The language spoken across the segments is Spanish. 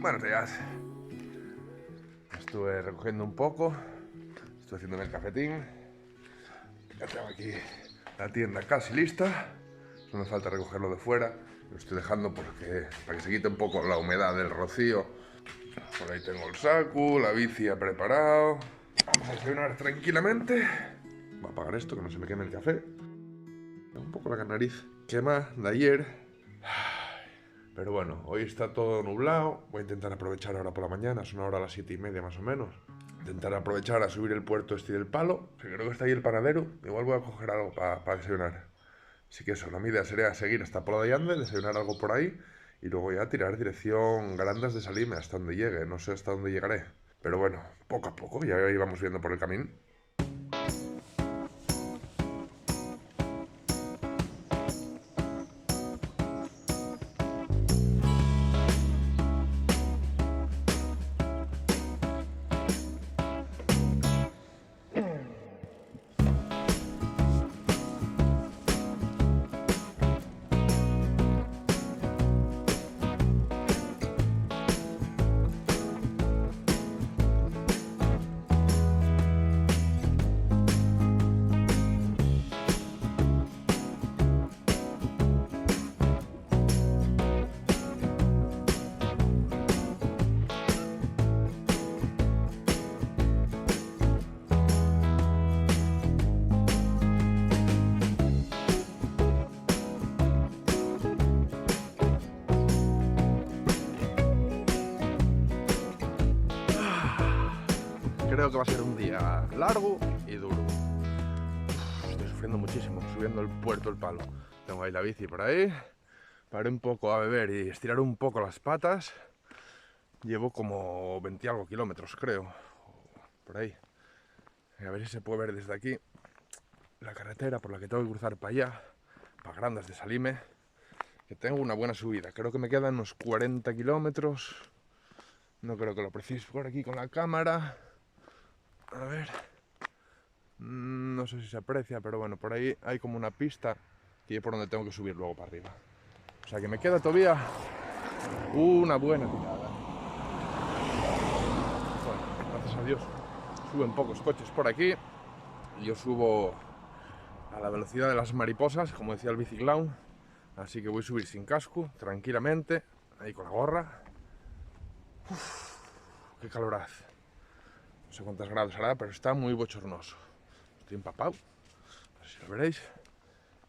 Buenos días. Estuve recogiendo un poco, estoy haciéndome el cafetín. Ya tengo aquí la tienda casi lista. Solo me falta recogerlo de fuera. Lo estoy dejando para que se quite un poco la humedad del rocío. Por ahí tengo el saco, la bici ya preparado. Vamos a desayunar tranquilamente. Voy a apagar esto que no se me queme el café. Tengo un poco la nariz quema de ayer. Pero bueno, hoy está todo nublado. Voy a intentar aprovechar ahora por la mañana. Son ahora las 7:30 más o menos. Intentar aprovechar a subir el puerto este del Palo, que creo que está ahí el panadero. Igual voy a coger algo para desayunar. Así que eso, la idea sería seguir hasta Pola de Ande, desayunar algo por ahí y luego ya tirar dirección Grandas de Salime hasta donde llegue. No sé hasta dónde llegaré, pero bueno, poco a poco, ya íbamos viendo por el camino. Creo que va a ser un día largo y duro. Estoy sufriendo muchísimo subiendo el puerto del Palo. Tengo ahí la bici por ahí. Paré un poco a beber y estirar un poco las patas. Llevo como 20 y algo kilómetros, creo. Por ahí. A ver si se puede ver desde aquí la carretera por la que tengo que cruzar para allá, para Grandas de Salime. Que tengo una buena subida. Creo que me quedan unos 40 kilómetros. No creo que lo precise por aquí con la cámara. A ver, no sé si se aprecia, pero bueno, por ahí hay como una pista que es por donde tengo que subir luego para arriba. O sea que me queda todavía una buena tirada. Bueno, gracias a Dios suben pocos coches por aquí. Yo subo a la velocidad de las mariposas, como decía el biciclown. Así que voy a subir sin casco, tranquilamente, ahí con la gorra. Uf, qué caloraz. No sé cuántos grados hará, pero está muy bochornoso. Estoy empapado, no sé si lo veréis,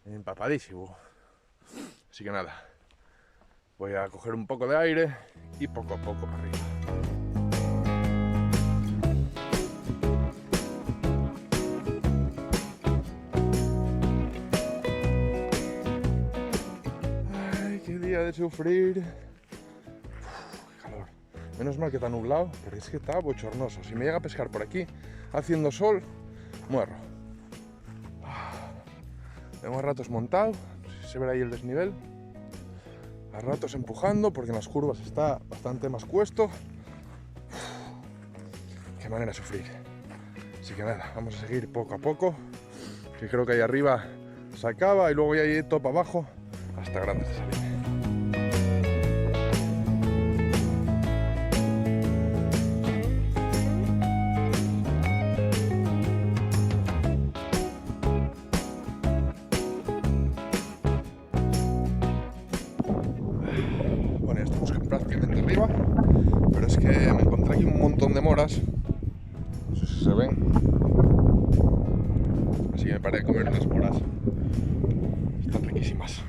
empapadísimo. Así que nada, voy a coger un poco de aire y poco a poco para arriba. Ay, qué día de sufrir. Menos mal que está nublado, porque es que está bochornoso. Si me llega a pescar por aquí haciendo sol, muero. Tengo a ratos montado, no sé si se ve ahí el desnivel. A ratos empujando, porque en las curvas está bastante más cuesto. Qué manera de sufrir. Así que nada, vamos a seguir poco a poco. Que creo que ahí arriba se acaba y luego ya hay todo para abajo hasta Grandas de Salime. Bueno, ya estamos prácticamente arriba, pero es que me encontré aquí un montón de moras, no sé si se ven, así que me paré a comer unas moras, están riquísimas.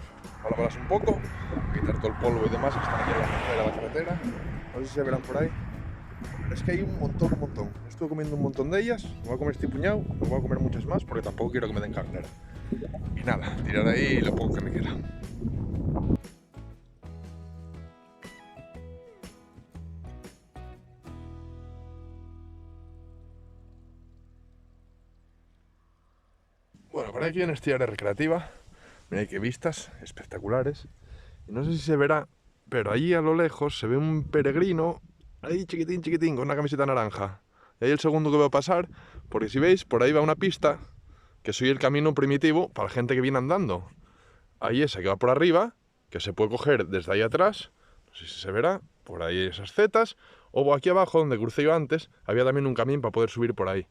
Ahora paras un poco, quitar todo el polvo y demás que están aquí en la carretera, no sé si se verán por ahí, pero es que hay un montón. Estuve comiendo un montón de ellas, me voy a comer este puñado, me voy a comer muchas más porque tampoco quiero que me den carnera. Y nada, tirar ahí lo poco que me queda. Bueno, por aquí hay una estiaria recreativa. Mirad qué vistas espectaculares. Y no sé si se verá, pero allí a lo lejos se ve un peregrino, ahí chiquitín, con una camiseta naranja. Y ahí el segundo que veo pasar, porque si veis, por ahí va una pista, que soy el camino primitivo para la gente que viene andando. Ahí esa que va por arriba, que se puede coger desde ahí atrás, no sé si se verá, por ahí esas setas, o aquí abajo, donde crucé yo antes, había también un camino para poder subir por ahí.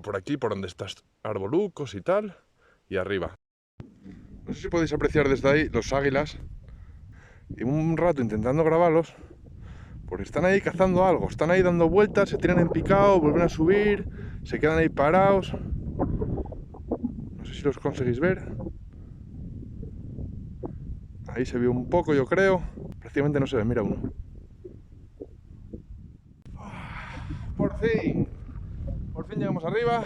Por aquí, por donde están arbolucos y tal, y arriba. No sé si podéis apreciar desde ahí los águilas. Y un rato intentando grabarlos, porque están ahí cazando algo, están ahí dando vueltas, se tiran en picado, vuelven a subir, se quedan ahí parados. No sé si los conseguís ver. Ahí se vio un poco, yo creo. Prácticamente no se ve, mira uno. Por fin llegamos arriba.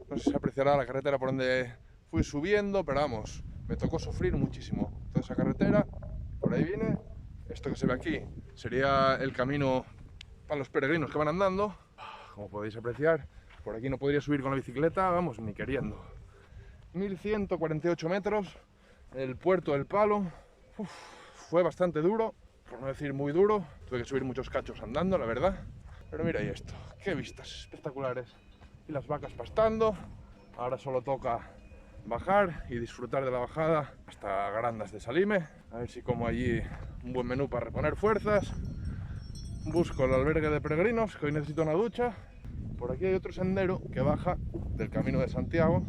No sé si se apreciará la carretera por donde fui subiendo, pero vamos, me tocó sufrir muchísimo toda esa carretera. Por ahí viene. Esto que se ve aquí sería el camino para los peregrinos que van andando. Como podéis apreciar, por aquí no podría subir con la bicicleta, vamos, ni queriendo. 1148 metros, el puerto del Palo. Fue bastante duro, por no decir muy duro. Tuve que subir muchos cachos andando, la verdad. Pero mira ahí esto, qué vistas espectaculares. Y las vacas pastando. Ahora solo toca bajar y disfrutar de la bajada hasta Grandas de Salime. A ver si como allí un buen menú para reponer fuerzas. Busco el albergue de peregrinos, que hoy necesito una ducha. Por aquí hay otro sendero que baja del Camino de Santiago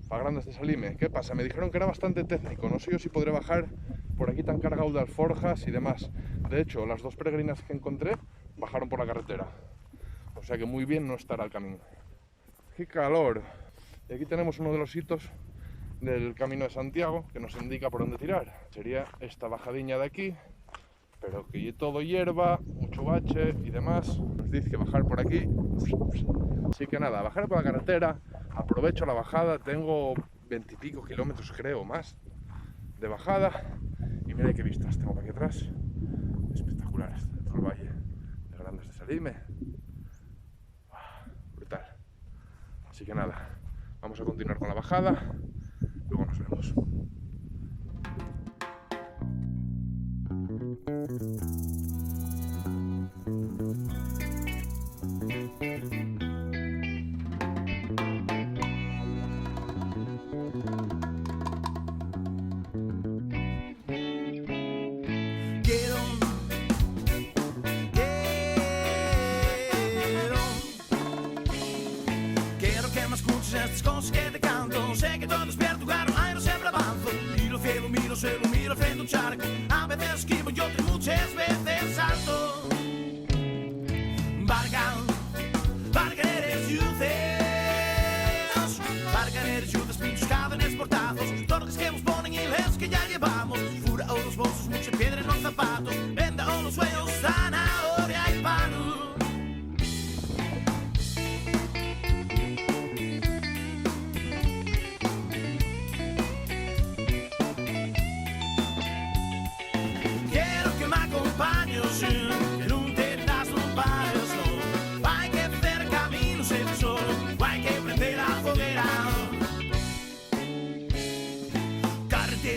para Grandas de Salime. ¿Qué pasa? Me dijeron que era bastante técnico, no sé yo si podré bajar por aquí tan cargado de alforjas y demás. De hecho, las dos peregrinas que encontré bajaron por la carretera, o sea que muy bien no estará el camino. ¡Qué calor! Y aquí tenemos uno de los hitos del Camino de Santiago que nos indica por dónde tirar. Sería esta bajadilla de aquí, pero que todo hierba, mucho bache y demás. Nos dice que bajar por aquí. Así que nada, bajar por la carretera, aprovecho la bajada, tengo 20 y pico kilómetros creo, más de bajada. Y mira qué vistas tengo por aquí atrás, espectaculares, de todo el valle de Grandas de Salime. Brutal. Así que nada, vamos a continuar con la bajada, luego nos vemos. Estas cosas que te canto, sé que todo despierto, claro, ay, no siempre avanzo. Miro el cielo, miro el suelo, miro frente a un charco. A veces esquivo y otras muchas veces salto. Barcaneres juntos, barcaneres juntos, pinchos cadenas portados. Torres que nos ponen y les que ya llevamos. Fura o los bolsos, mucha piedra en los zapatos. Venda o los sueños, zanahoria y pano.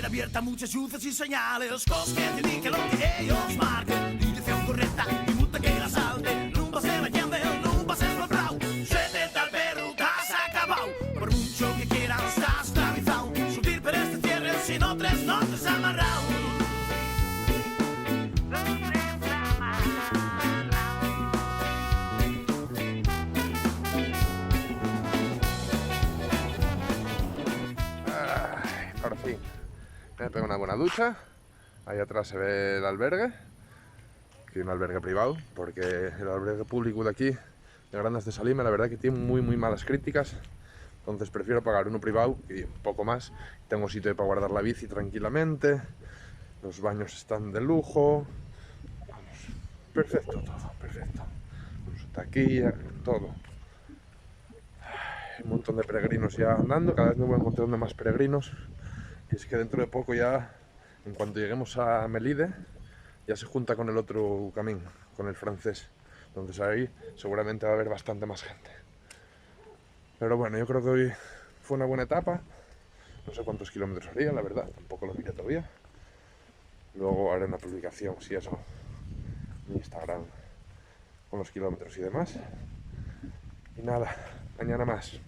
Abierta, muchas luces y señales, cosas que te indiquen lo que ellos marquen. Dirección correcta y multa que la salte. No pases la llave, no pases el bravo. Se te da el perro, estás acabado. Por mucho que quieras, estás esclavizado. Subir por este cierre, si no tres noches amarrado. Ahora sí. Me pego una buena ducha. Ahí atrás se ve el albergue, que es un albergue privado, porque el albergue público de aquí, de Grandas de Salime, la verdad que tiene muy malas críticas. Entonces prefiero pagar uno privado y un poco más. Tengo sitio para guardar la bici tranquilamente. Los baños están de lujo. Vamos, perfecto todo, perfecto. Su taquilla, todo. Hay un montón de peregrinos ya andando, cada vez me voy encontrando más peregrinos. Y es que dentro de poco ya, en cuanto lleguemos a Melide, ya se junta con el otro camino, con el francés. Entonces ahí seguramente va a haber bastante más gente. Pero bueno, yo creo que hoy fue una buena etapa. No sé cuántos kilómetros haría, la verdad, tampoco lo miré todavía. Luego haré una publicación, si eso, en Instagram, con los kilómetros y demás. Y nada, mañana más.